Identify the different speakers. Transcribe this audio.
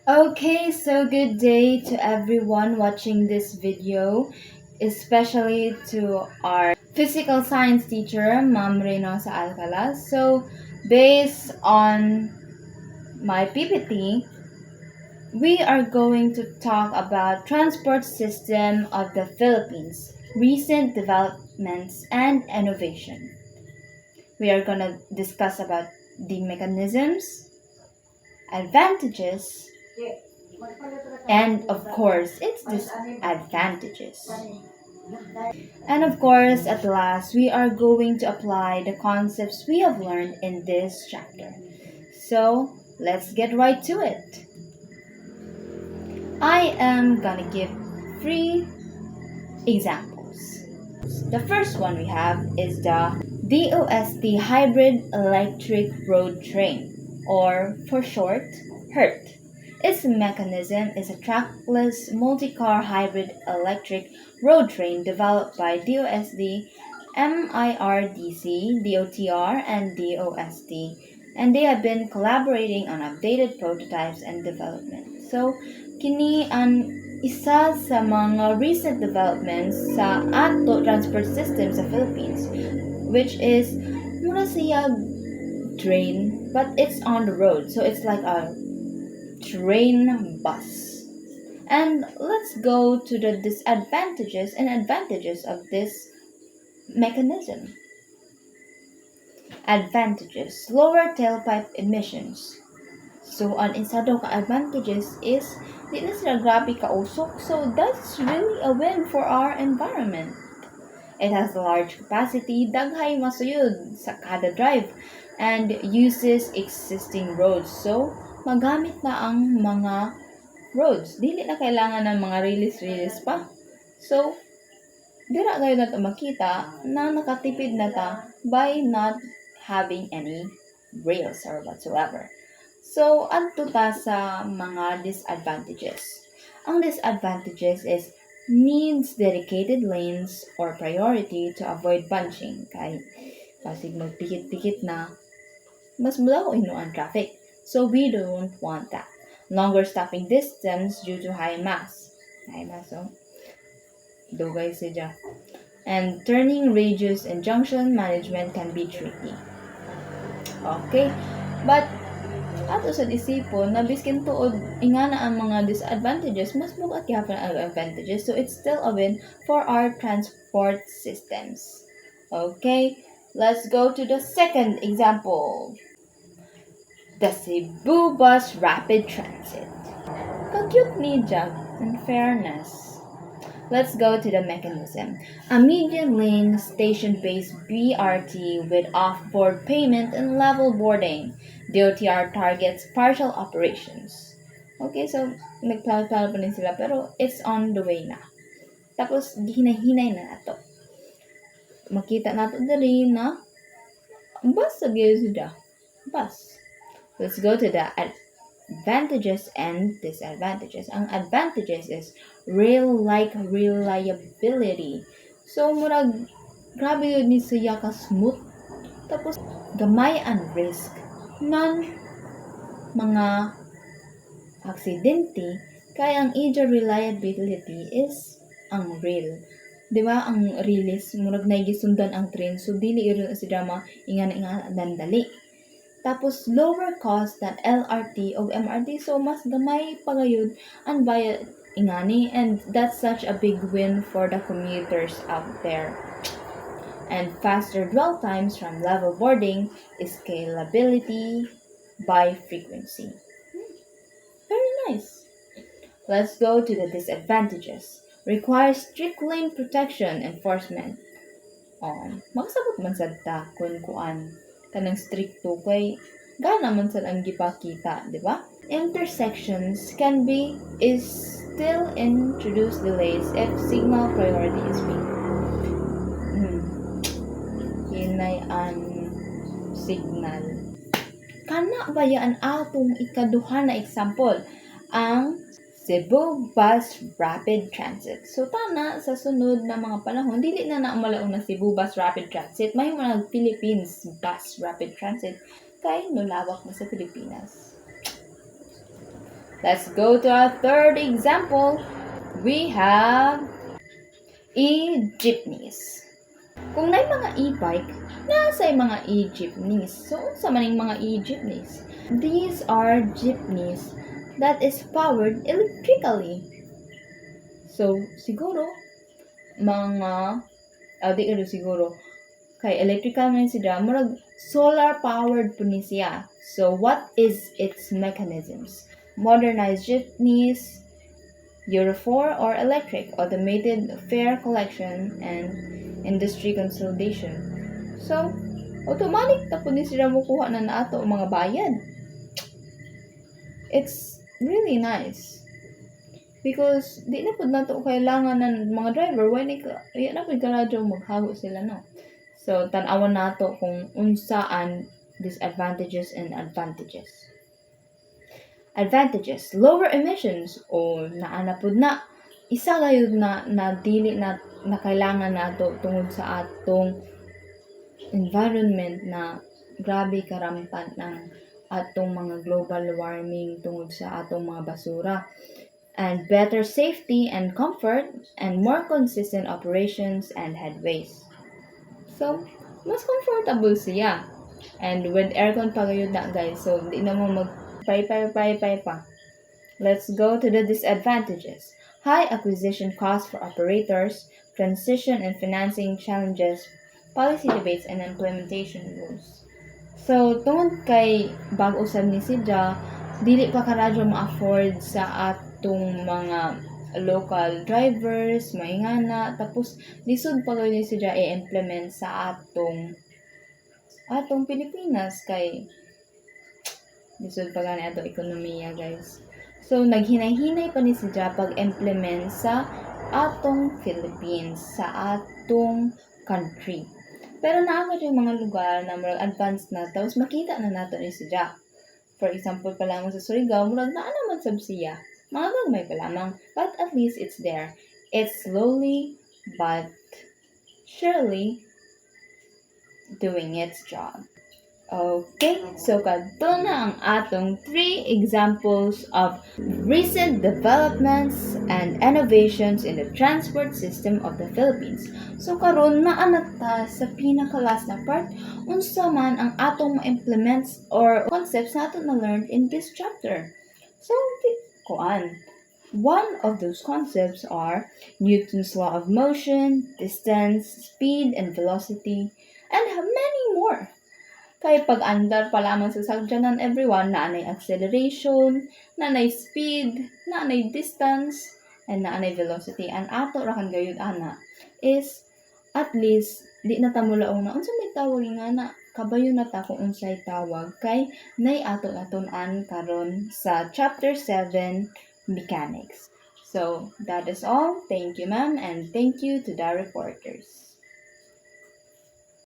Speaker 1: Okay, so good day to everyone watching this video, especially to our physical science teacher, Ma'am Reynosa Alcala. So, based on my PPT, we are going to talk about transport system of the Philippines, recent developments and innovation. We are going to discuss about the mechanisms, advantages, and of course, its disadvantages. And of course, at last, we are going to apply the concepts we have learned in this chapter. So, let's get right to it. I am gonna give three examples. The first one we have is the DOST Hybrid Electric Road Train, or for short, HERT. Its mechanism is a trackless multi-car hybrid electric road train developed by DOST, MIRDC, DOTR, and DOST, and they have been collaborating on updated prototypes and development. So, kini ang isa sa mga recent developments sa ato transport system sa Philippines, which is mura siya train, but it's on the road, so it's like a train bus. And let's go to the disadvantages and advantages of this mechanism. Advantages: lower tailpipe emissions. So, ang isa daw ka-advantages is di na sila grabe kausok. So, that's really a win for our environment. It has a large capacity, daghay masuyod sa kada drive, and uses existing roads. So, magamit na ang mga roads. Dili na kailangan ng mga release pa. So, dira gayon nato makita na nakatipid na ta by not having any rails or whatsoever. So, adto ta sa mga disadvantages. Ang disadvantages is needs dedicated lanes or priority to avoid bunching. Kay pasig magpikit-pikit na, mas mula ko ang traffic. So, we don't want that. Longer stopping distance due to high mass. So, dugay siya. And turning radius and junction management can be tricky. Okay, but ato sa isipon na biskin tuod ingana ang mga disadvantages, mas bugat gyapon ang advantages, so it's still a win for our transport systems. Okay, let's go to the second example. The Cebu Bus Rapid Transit. Ka-cute ni Jack, in fairness. Let's go to the mechanism. A median lane station-based BRT with off-board payment and level boarding. DOTR targets partial operations. Okay, so nagplano-plano pa rin sila pero it's on the way na. Tapos hinay-hinay na nato. Makita nato dali na bus sa siya. Bus. Let's go to the advantages and disadvantages. Ang advantages is rail-like reliability. So, murag, grabe yun ni siya ka-smooth. Tapos, gamay ang risk ng mga aksidente. Kaya ang ija reliability is ang rail. Diba, ang release, murag naigisundan ang train. So, dili yun si drama, ingan dandali. Tapos, lower cost than LRT o MRT. So, mas gamay pagayod ang bayad ingani. And that's such a big win for the commuters out there. And faster dwell times from level boarding, scalability by frequency. Very nice. Let's go to the disadvantages. Requires strict lane protection enforcement. Magsabot man sad ta kun kuan kanang stricto kay gana man sad ang gipakita, di ba? Intersections can be is still introduce delays if signal priority is weak. Hinay ang signal. Kana ba yan atong ikaduha na example? Ang Cebu Bus Rapid Transit. So, tana sa sunod na mga panahon, dili na naamalaon na Cebu Bus Rapid Transit. May mga Philippines Bus Rapid Transit kay nulawak na sa Pilipinas. Let's go to our third example. We have e-jeepneys. Kung may mga e-bike, nasa'y mga e-jeepneys. So, unsa man yung mga e-jeepneys? These are jeepneys that is powered electrically. So, siguro, di ano siguro, kay electrical man siya, murag solar powered po ni siya. So, what is its mechanisms? Modernized jeepneys, Euro 4 or electric, automated fare collection, and industry consolidation. So, automatic na po ni sila mukuha na naato ang mga bayad. It's really nice. Because, di na po na to kailangan ng mga driver, why na po karadyo maghago sila, no? So, tanawan na to kung unsaan disadvantages and advantages. Advantages, lower emissions o naanapod na isa gayud na dili na kailangan nato tungod sa atong environment na grabe karampan ng atong mga global warming tungod sa atong mga basura, and better safety and comfort and more consistent operations and headways. So mas comfortable siya, and with aircon pa gayud na guys, so di na mo mag pa. Let's go to the disadvantages. High acquisition costs for operators, transition and financing challenges, policy debates, and implementation rules. So, tungod kay bag-o sad ni Sidja, dili pa karadyo ma-afford sa atong mga local drivers, maingana, tapos lisod pa gayud ni Sidja i-implement sa atong Pilipinas kay lisod pa gani ato ekonomiya guys. So naghinay-hinay pa ni siya pag-implement sa atong Philippines, sa atong country. Pero naagad yung mga lugar na murag advanced na, tapos makita na nato ni siya. For example pa lamang sa Surigao, murag naa naman sab siya. Mga gagmay pa lamang, but at least it's there. It's slowly but surely doing its job. Okay, so kadto na ang atong 3 examples of recent developments and innovations in the transport system of the Philippines. So karon naa na ta sa pinaka-last na part, unsa man ang atong ma-implements or concepts nato na learned in this chapter. So, one of those concepts are Newton's law of motion, distance, speed, and velocity, and many more. Kay pag-andar pa lamang sa sagyanan everyone, naanay acceleration, naanay speed, naanay distance, and naanay velocity. Ang ato ra kan gayud ana is at least di na ta mulaong na unsa may tawag nga na kabayo na ta kung unsay tawag kay nay ato natun-an karon sa chapter 7 mechanics. So that is all. Thank you ma'am, and thank you to the reporters.